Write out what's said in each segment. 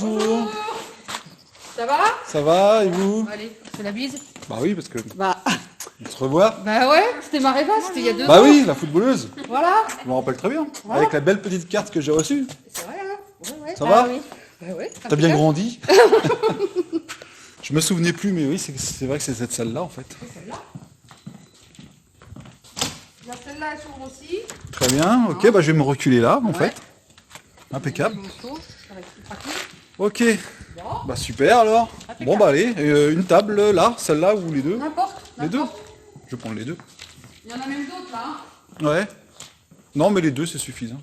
Bonjour. Ça va? Ça va et vous? Allez, je fais la bise. Bah oui, parce que Bah, on se revoit. bah ouais, c'était Maréva, c'était il y a 2 Bah ans. oui, la footballeuse. Voilà. Je me rappelle très bien. Voilà. Avec la belle petite carte que j'ai reçue. C'est vrai, hein? Ouais, ouais. Ça va? Oui. Bah ouais. T'as bien grandi. Je me souvenais plus, mais oui, c'est vrai que c'est cette salle-là en fait. Celle-là. Là, celle-là, elle s'ouvre aussi. Très bien. Ok, bah je vais me reculer là en Ouais. fait. Impeccable. Ça va être plus pratique. Ok. Bon, Bah super alors. Impeccable. Bon bah allez, une table là, celle-là ou les deux? n'importe. Les deux? n'importe. Je vais prendre les deux. Il y en a même d'autres là. Hein. Ouais. Non, mais les deux, c'est suffisant.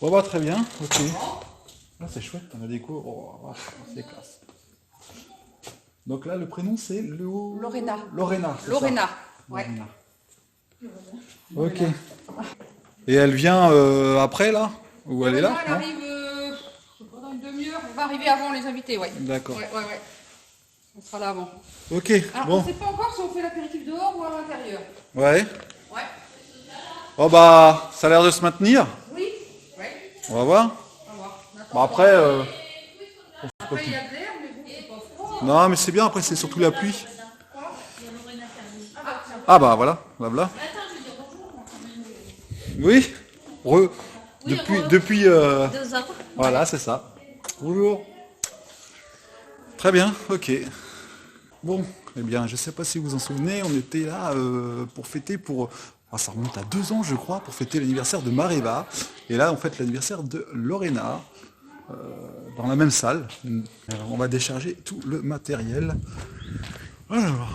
Bon, bah, très bien. Ok. Là, c'est chouette, on a des cours. Oh, c'est classe. Donc là, le prénom, c'est Lorena. Lorena. c'est ça Lorena. Ouais. Lorena. Ok. Et elle vient après, là? Ou elle est là? Elle non arrive je sais pas, dans une demi-heure. Elle va arriver avant les invités, ouais. D'accord. Ouais. On sera là avant. Ok, Alors, on bon. ne sait pas encore si on fait l'apéritif dehors ou à l'intérieur. Ouais. Ouais. Oh, bah, ça a l'air de se maintenir. Oui. Ouais. On va voir. On va voir. On attend. Bon, après... Après, il y a de l'air, mais bon, c'est pas froid. Non, mais c'est bien, après, c'est surtout la pluie. Ah, bah, voilà. Blabla. Oui. Depuis 2 ans. voilà, c'est ça. Bonjour. Très bien, ok. Bon, eh bien, je sais pas si vous vous en souvenez, on était là pour fêter ça remonte à 2 ans, je crois, pour fêter l'anniversaire de Maréva. Et là, on fête l'anniversaire de Lorena, dans la même salle. On va décharger tout le matériel. Alors,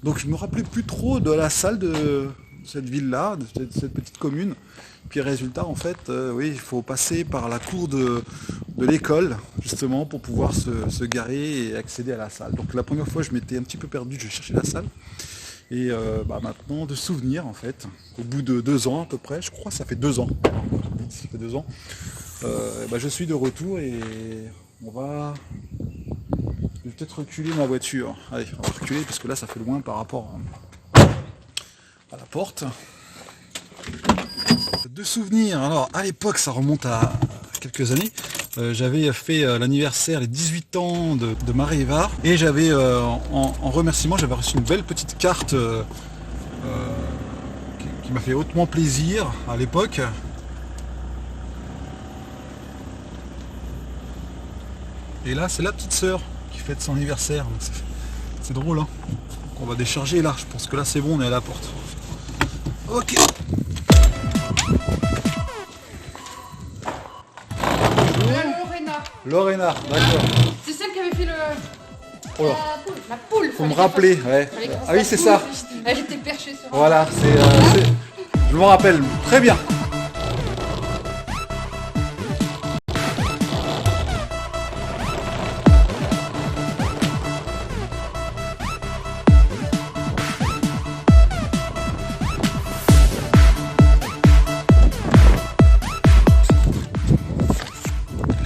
donc je me rappelais plus trop de la salle de cette ville-là, de cette petite commune. Puis résultat, en fait, oui, il faut passer par la cour de l'école, justement, pour pouvoir se garer et accéder à la salle. Donc la première fois, je m'étais un petit peu perdu, je cherchais la salle. Et maintenant, de souvenirs, en fait, au bout de 2 ans à peu près, je crois que ça fait 2 ans, ça fait 2 ans, je suis de retour et je vais peut-être reculer ma voiture. Allez, on va reculer parce que là, ça fait loin par rapport à la porte. De souvenirs, alors à l'époque ça remonte à quelques années, j'avais fait l'anniversaire, les 18 ans de Maréva et j'avais en remerciement j'avais reçu une belle petite carte qui m'a fait hautement plaisir à l'époque. Et là c'est la petite sœur qui fête son anniversaire, donc c'est drôle hein. Donc on va décharger là, je pense que là c'est bon, on est à la porte. Ok. Lorena, d'accord. C'est celle qui avait fait Oh là. la poule. Faut me rappeler, ouais. Ah oui, c'est ça. Elle était perchée sur un... Voilà, je me rappelle très bien.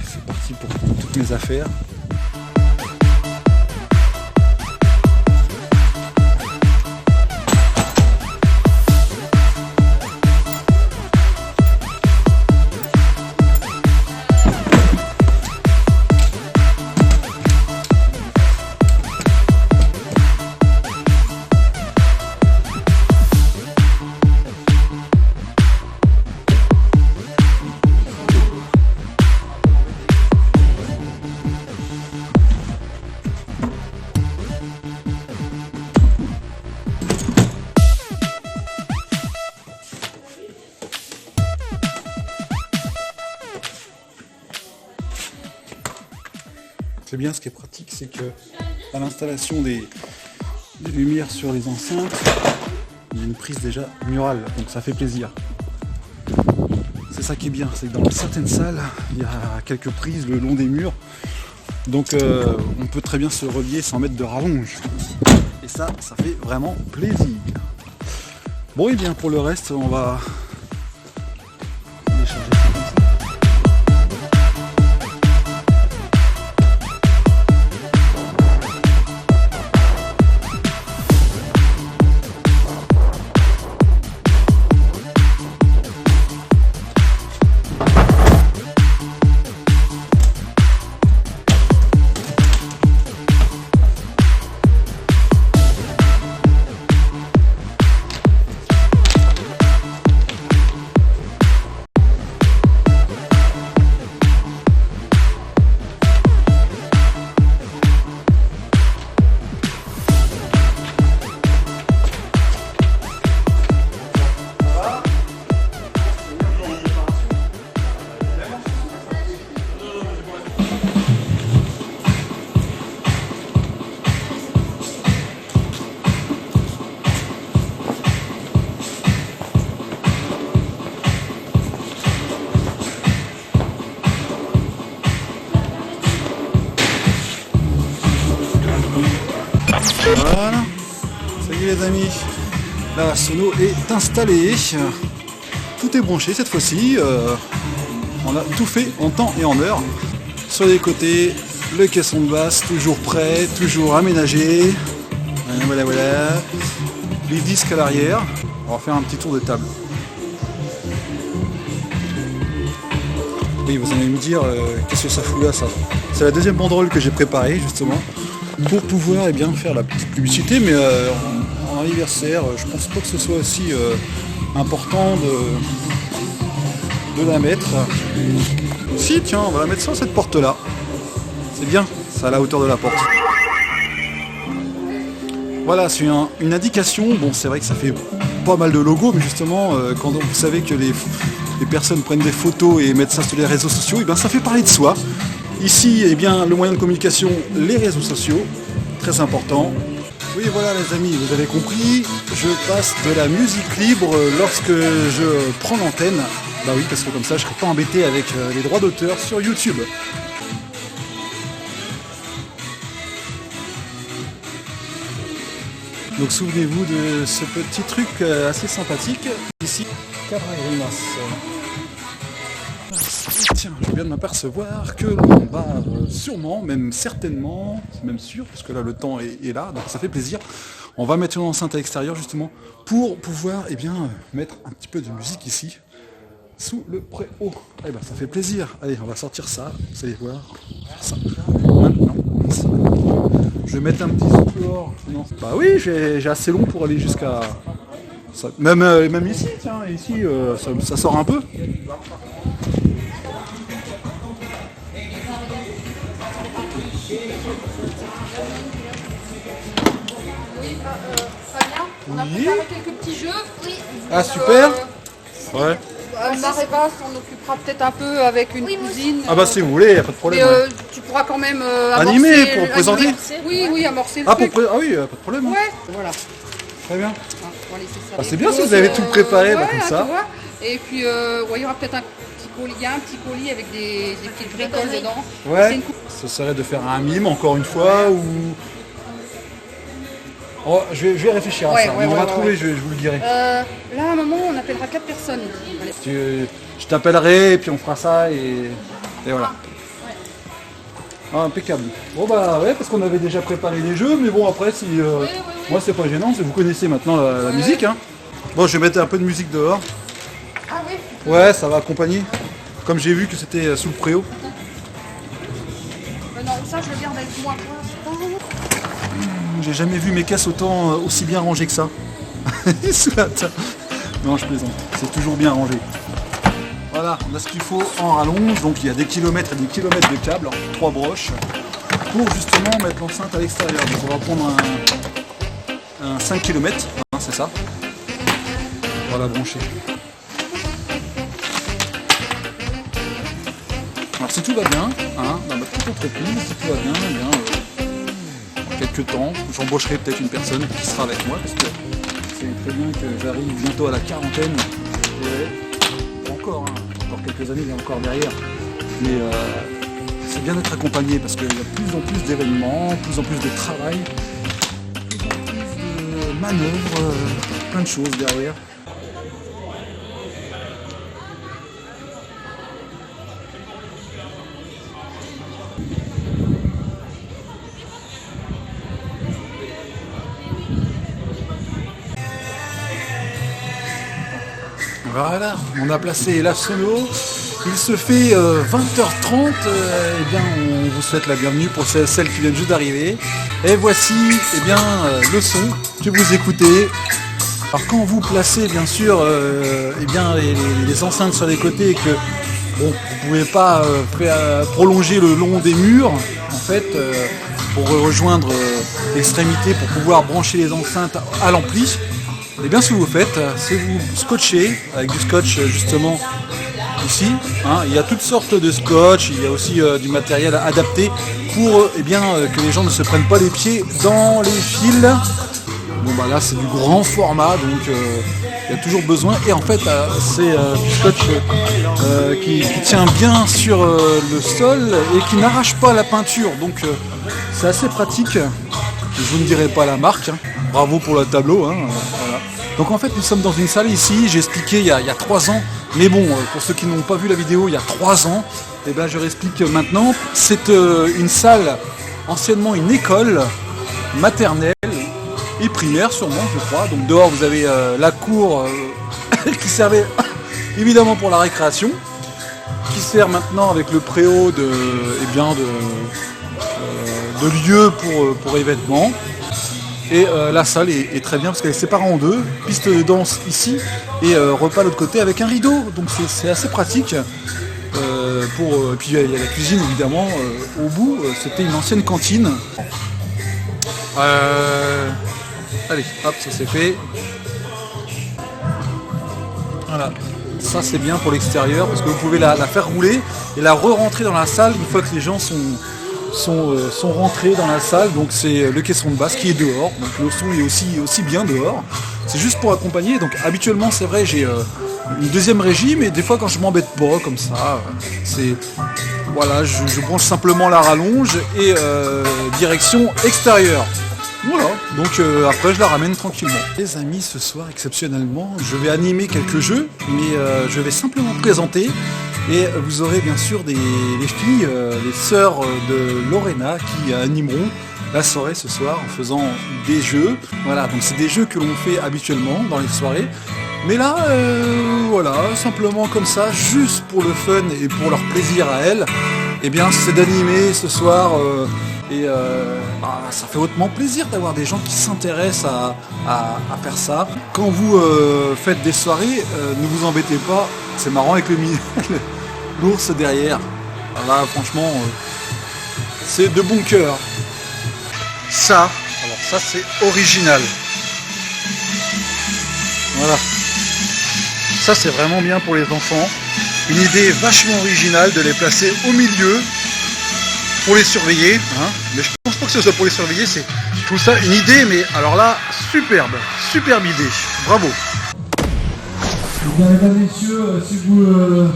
C'est parti pour toutes mes affaires. C'est bien, ce qui est pratique, c'est que à l'installation des lumières sur les enceintes, il y a une prise déjà murale, donc ça fait plaisir. C'est ça qui est bien, c'est que dans certaines salles, il y a quelques prises le long des murs, donc on peut très bien se relier sans mettre de rallonge. Et ça fait vraiment plaisir. Bon et bien pour le reste, on va décharger ça comme ça. Voilà. Ça y est les amis. La sono est installée. Tout est branché cette fois-ci. On a tout fait en temps et en heure. Sur les côtés, le caisson de basse toujours prêt, toujours aménagé. Voilà, voilà. Les disques à l'arrière. On va faire un petit tour de table. Oui, vous allez me dire, qu'est-ce que ça fout là, ça? C'est la deuxième banderole que j'ai préparée, justement, pour pouvoir faire la petite publicité, mais en anniversaire, je pense pas que ce soit aussi important de la mettre. Si, tiens, on va la mettre sur cette porte-là. C'est bien, c'est à la hauteur de la porte. Voilà, c'est une indication. Bon, c'est vrai que ça fait pas mal de logos, mais justement, quand vous savez que les personnes prennent des photos et mettent ça sur les réseaux sociaux, et bien ça fait parler de soi. Ici, le moyen de communication, les réseaux sociaux, très important. Oui, voilà les amis, vous avez compris, je passe de la musique libre lorsque je prends l'antenne. Bah oui, parce que comme ça, je ne serai pas embêté avec les droits d'auteur sur YouTube. Donc souvenez-vous de ce petit truc assez sympathique. Ici, cadre à grimace. Tiens, je viens de m'apercevoir que l'on va sûrement, même certainement, c'est même sûr, parce que là le temps est là, donc ça fait plaisir. On va mettre une enceinte à l'extérieur justement pour pouvoir mettre un petit peu de musique ici, sous le préau. Eh ben ça fait plaisir. Allez, on va sortir ça, vous allez voir. Ça. Maintenant, ça. Je vais mettre un petit support. Non. Bah oui, j'ai assez long pour aller jusqu'à... ça. Même ici, tiens, ici, ça sort un peu. Fabien, on a préparé quelques petits jeux. Oui. Ah super. Ouais. Maréva s'en occupera peut-être un peu avec une cousine. Ah bah si vous voulez, y a pas de problème. Mais Ouais. tu pourras quand même animer pour présenter. Oui, amorcer le Ah, truc. ah oui, pas de problème. Hein. Ouais, voilà. Très bien. On va laisser ça. Ah, c'est bien si vous avez tout préparé comme ça. Tu vois. Et puis, il y aura peut-être un petit colis, avec des petites bricoles dedans. Ouais. Ce serait de faire un mime encore une fois ou... Oh, je vais réfléchir à ça. On va trouver, je vous le dirai. Là, à un moment, on appellera 4 personnes. Je t'appellerai et puis on fera ça et voilà. Ah, impeccable. Bon bah ouais, parce qu'on avait déjà préparé les jeux, mais bon après si moi c'est pas gênant, vous connaissez maintenant la musique. Hein. Bon, je vais mettre un peu de musique dehors. Ah oui. Ouais, ça va accompagner. Comme j'ai vu que c'était sous le préau. Non, ça je le garde avec moi. J'ai jamais vu mes caisses aussi bien rangées que ça. Sous la table. Non, je plaisante. C'est toujours bien rangé. Voilà, on a ce qu'il faut en rallonge. Donc il y a des kilomètres et des kilomètres de câbles, 3 broches, pour justement mettre l'enceinte à l'extérieur. Donc on va prendre un 5 km, hein, c'est ça. On va la brancher. Alors si tout va bien, hein, dans ma petite entreprise, si tout va bien, quelques temps, j'embaucherai peut-être une personne qui sera avec moi parce que c'est très bien que j'arrive bientôt à la quarantaine. Encore quelques années, il y a encore derrière. Mais c'est bien d'être accompagné parce qu'il y a de plus en plus d'événements, de plus en plus de travail, de plus en plus de manœuvres, plein de choses derrière. Voilà, on a placé la sono. Il se fait 20h30. On vous souhaite la bienvenue pour celles qui viennent juste d'arriver. Et voici le son que vous écoutez. Alors quand vous placez bien sûr les enceintes sur les côtés et que vous ne pouvez pas prolonger le long des murs, en fait, pour rejoindre l'extrémité pour pouvoir brancher les enceintes à l'ampli. Et bien ce que vous faites, c'est vous scotchez avec du scotch justement ici. Hein, il y a toutes sortes de scotch, il y a aussi du matériel adapté pour que les gens ne se prennent pas les pieds dans les fils. Bon bah là c'est du grand format donc il y a toujours besoin et en fait c'est du scotch qui tient bien sur le sol et qui n'arrache pas la peinture donc c'est assez pratique. Je vous ne dirai pas la marque, hein. Bravo pour le tableau. Hein. Voilà. Donc en fait, nous sommes dans une salle ici, j'ai expliqué il y a 3 ans, mais bon, pour ceux qui n'ont pas vu la vidéo il y a 3 ans, eh ben, je réexplique maintenant. C'est une salle, anciennement une école maternelle et primaire sûrement, je crois. Donc dehors, vous avez la cour qui servait évidemment pour la récréation, qui sert maintenant avec le préau de lieu pour événements. Et la salle est très bien parce qu'elle est séparée en deux, piste de danse ici et repas de l'autre côté avec un rideau. Donc c'est assez pratique. Et puis il y a la cuisine évidemment au bout. C'était une ancienne cantine. Allez, hop, ça c'est fait. Voilà. Ça c'est bien pour l'extérieur parce que vous pouvez la faire rouler et la re-rentrer dans la salle une fois que les gens sont rentrés dans la salle. Donc c'est le caisson de basse qui est dehors, donc le son est aussi bien dehors. C'est juste pour accompagner. Donc habituellement c'est vrai, j'ai une deuxième régie, mais des fois quand je m'embête pas comme ça, c'est voilà, je branche simplement la rallonge et direction extérieure. Voilà, donc après je la ramène tranquillement. Les amis, ce soir exceptionnellement, je vais animer quelques jeux, mais je vais simplement présenter. Et vous aurez bien sûr les filles, les sœurs de Lorena qui animeront la soirée ce soir en faisant des jeux. Voilà, donc c'est des jeux que l'on fait habituellement dans les soirées. Mais là, voilà, simplement comme ça, juste pour le fun et pour leur plaisir à elles, eh bien c'est d'animer ce soir. Ça fait hautement plaisir d'avoir des gens qui s'intéressent à faire ça. Quand vous faites des soirées, ne vous embêtez pas, c'est marrant avec l'ours derrière. Là, franchement, c'est de bon cœur. Ça c'est original. Voilà. Ça, c'est vraiment bien pour les enfants. Une idée vachement originale de les placer au milieu pour les surveiller. Hein. Mais je pense pas que ce soit pour les surveiller. Je trouve ça une idée, mais alors là, superbe idée. Bravo. Bien, mesdames, messieurs, si vous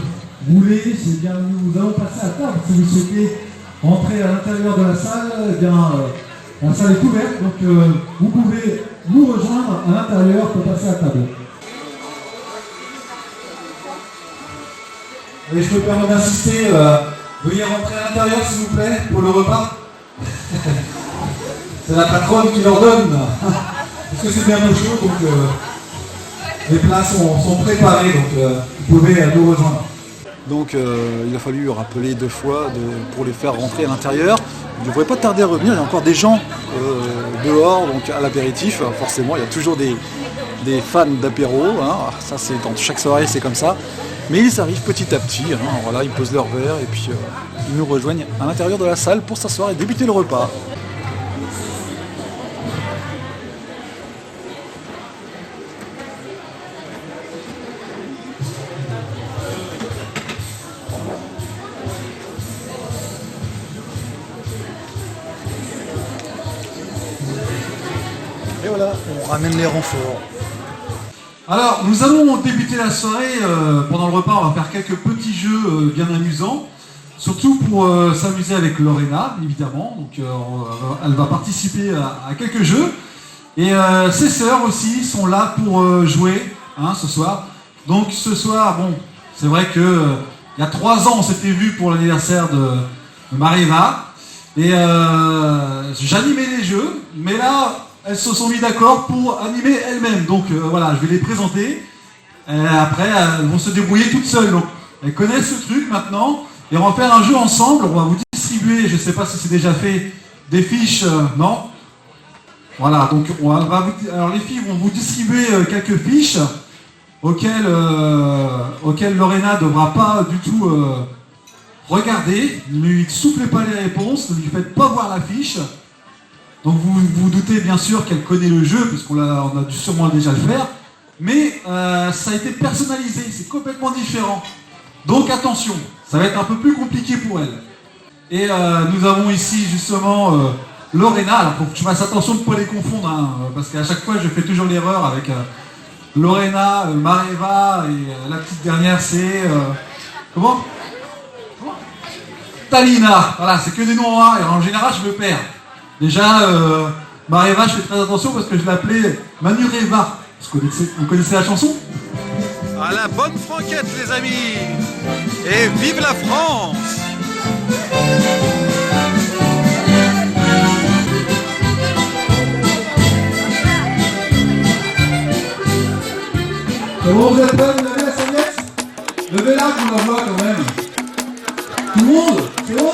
voulez, c'est bien, nous allons passer à table. Si vous souhaitez entrer à l'intérieur de la salle, eh bien, la salle est ouverte, donc vous pouvez nous rejoindre à l'intérieur pour passer à table. Et je me permets d'insister, veuillez rentrer à l'intérieur s'il vous plaît, pour le repas. C'est la patronne qui leur donne. Parce que c'est bien au chaud, donc les plats sont préparés, donc vous pouvez nous rejoindre. Donc il a fallu rappeler 2 fois pour les faire rentrer à l'intérieur. Ils ne devraient pas tarder à revenir, il y a encore des gens dehors, donc à l'apéritif. Forcément, il y a toujours des fans d'apéro. Hein. Ça, c'est dans chaque soirée, c'est comme ça. Mais ils arrivent petit à petit, hein. Voilà, ils posent leur verre et puis ils nous rejoignent à l'intérieur de la salle pour s'asseoir et débuter le repas. Et voilà, on ramène les renforts. Alors, nous allons débuter la soirée. Pendant le repas, on va faire quelques petits jeux bien amusants. Surtout pour s'amuser avec Lorena, évidemment. Donc, elle va participer à quelques jeux. Et ses sœurs aussi sont là pour jouer ce soir. Donc, ce soir, bon, c'est vrai que il y a 3 ans, on s'était vu pour l'anniversaire de Mariva. Et j'animais les jeux. Mais là, elles se sont mis d'accord pour animer elles-mêmes. Donc voilà, je vais les présenter. Après, elles vont se débrouiller toutes seules. Donc, elles connaissent ce truc maintenant. Et on va faire un jeu ensemble. On va vous distribuer, je ne sais pas si c'est déjà fait, des fiches. Non. Voilà, donc alors les filles vont vous distribuer quelques fiches auxquelles Lorena ne devra pas du tout regarder. Ne lui soufflez pas les réponses, ne lui faites pas voir la fiche. Donc vous vous doutez bien sûr qu'elle connaît le jeu, puisqu'on a dû sûrement déjà le faire, mais ça a été personnalisé, c'est complètement différent. Donc attention, ça va être un peu plus compliqué pour elle. Et nous avons ici justement Lorena, alors faut que je fasse attention de ne pas les confondre, hein, parce qu'à chaque fois je fais toujours l'erreur avec Lorena, Mariva, et la petite dernière c'est... comment Talina, voilà, c'est que des noms en A, et en général je me perds. Déjà, Maréva, je fais très attention parce que je l'appelais Manureva. Vous connaissez la chanson? À la bonne franquette, les amis. Et vive la France. Comment vous êtes prêts? Vous avez la serviette? Levez-la qu'on la voit quand même. Tout le monde? C'est bon?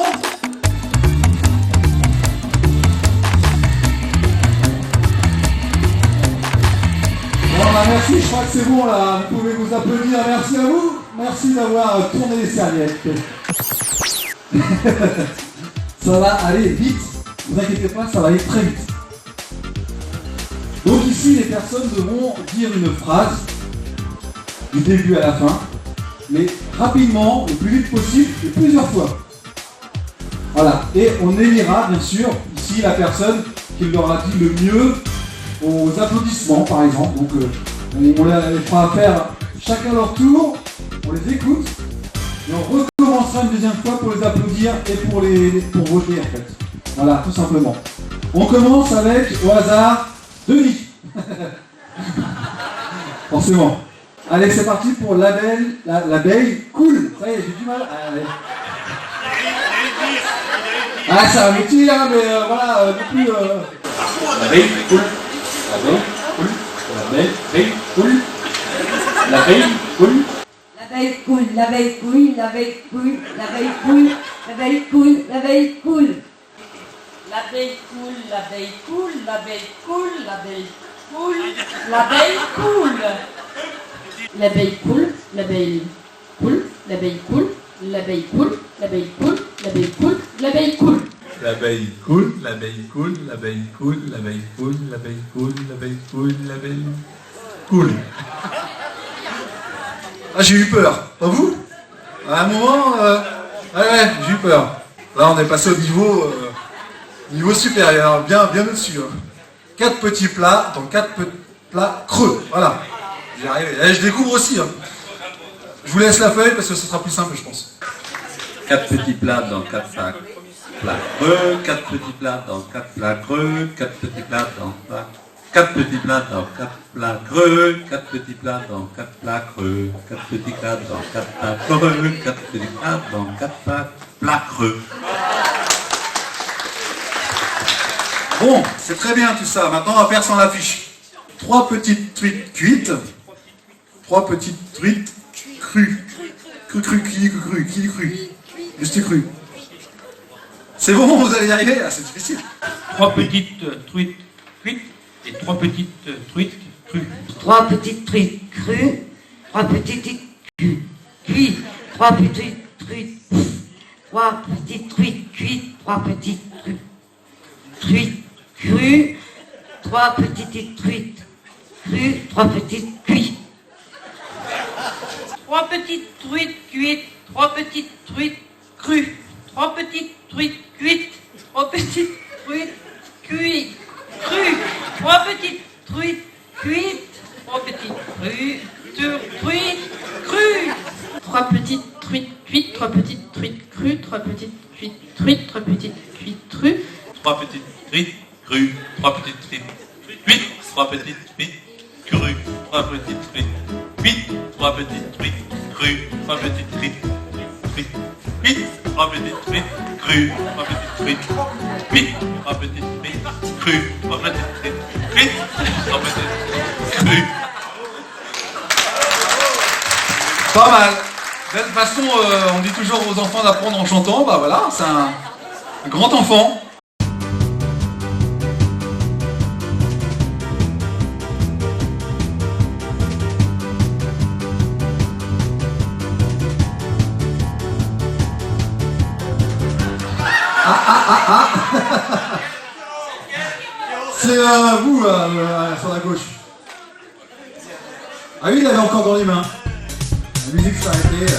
Bon, bah merci, je crois que c'est bon là. Vous pouvez vous applaudir. Merci à vous. Merci d'avoir tourné les serviettes. Ça va aller vite. Ne vous inquiétez pas, ça va aller très vite. Donc ici, les personnes devront dire une phrase du début à la fin, mais rapidement, le plus vite possible et plusieurs fois. Voilà, et on élira bien sûr ici la personne qui l'aura dit le mieux aux applaudissements par exemple. Donc on les fera faire chacun leur tour, on les écoute et on recommencera une deuxième fois pour les applaudir et pour voter en fait. Voilà, tout simplement. On commence avec, au hasard, Denis. Forcément. Allez, c'est parti pour l'abeille cool. Ça y est, j'ai du mal. Ah, c'est un métier, hein, mais voilà, non plus. L'abeille cool. L'abeille cool. L'abeille cool. L'abeille cool. L'abeille cool, l'abeille cool, l'abeille cool, l'abeille cool, l'abeille cool, l'abeille cool. L'abeille cool, l'abeille cool, l'abeille cool, l'abeille cool, l'abeille cool. L'abeille cool, l'abeille cool, l'abeille cool, l'abeille cool, l'abeille cool, l'abeille cool, l'abeille cool. L'abeille cool, l'abeille cool, l'abeille cool, l'abeille cool, l'abeille cool, l'abeille cool, l'abeille cool. Ah, j'ai eu peur. Pas vous? À un moment, ouais, j'ai eu peur. Là, on est passé au niveau supérieur, bien au-dessus. 4 petits plats dans 4 plats creux. Voilà. J'y arrive. Et je découvre aussi. Je vous laisse la feuille parce que ce sera plus simple, je pense. 4 petits plats dans 4 plats creux, 4 petits plats dans 4 plats creux, 4 petits plats dans 4 petits plats dans 4 plats creux, 4 petits plats dans 4 plats creux, 4 petits plats dans 4 plats creux, 4 petits plats dans 4 plats creux. Bon, c'est très bien tout ça. Maintenant, on va faire sans l'affiche. 3 petites truites cuites. 3 petites truites crues. Cru. Juste cru. C'est bon, vous allez y arriver? Ah, c'est difficile. 3 petites truites cuites et 3 petites truites crues. 3 petites truites crues, 3 petites cuites, 3 petites truites, 3 petites truites cuites, 3 petites truites crues, 3 petites truites crues, 3 petites cuites. 3 petites truites cuites, 3 petites truites crues, 3 petites truites cuites, 3 petites truites cuites, crues, 3 petites truites cuites, 3 petites truites crues, 3 petites truites cuites, 3 petites truites crues, 3 petites truites truites, 3 petites cuites crues, 3 petites truites crues, 3 petites truites cuites, 3 petites truites crues, 3 petites truites cuites, 3 petites truites crues, 3 petites truites cuites, 3 petites truites crues, 3 petites truites cuites, 3 petites truites crues, 3 petites truites cuites, 3 petites truites crues. Pas mal. De toute façon, on dit toujours aux enfants d'apprendre en chantant. Bah voilà, c'est un grand enfant. C'est vous, sur la gauche. Ah oui, il l'avait encore dans les mains. La musique s'est arrêtée.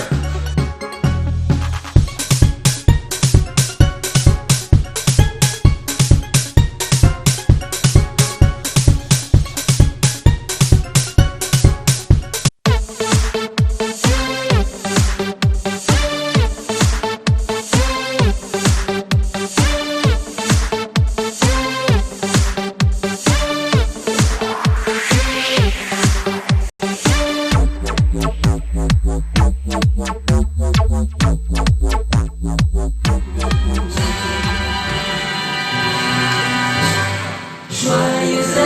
Joyeux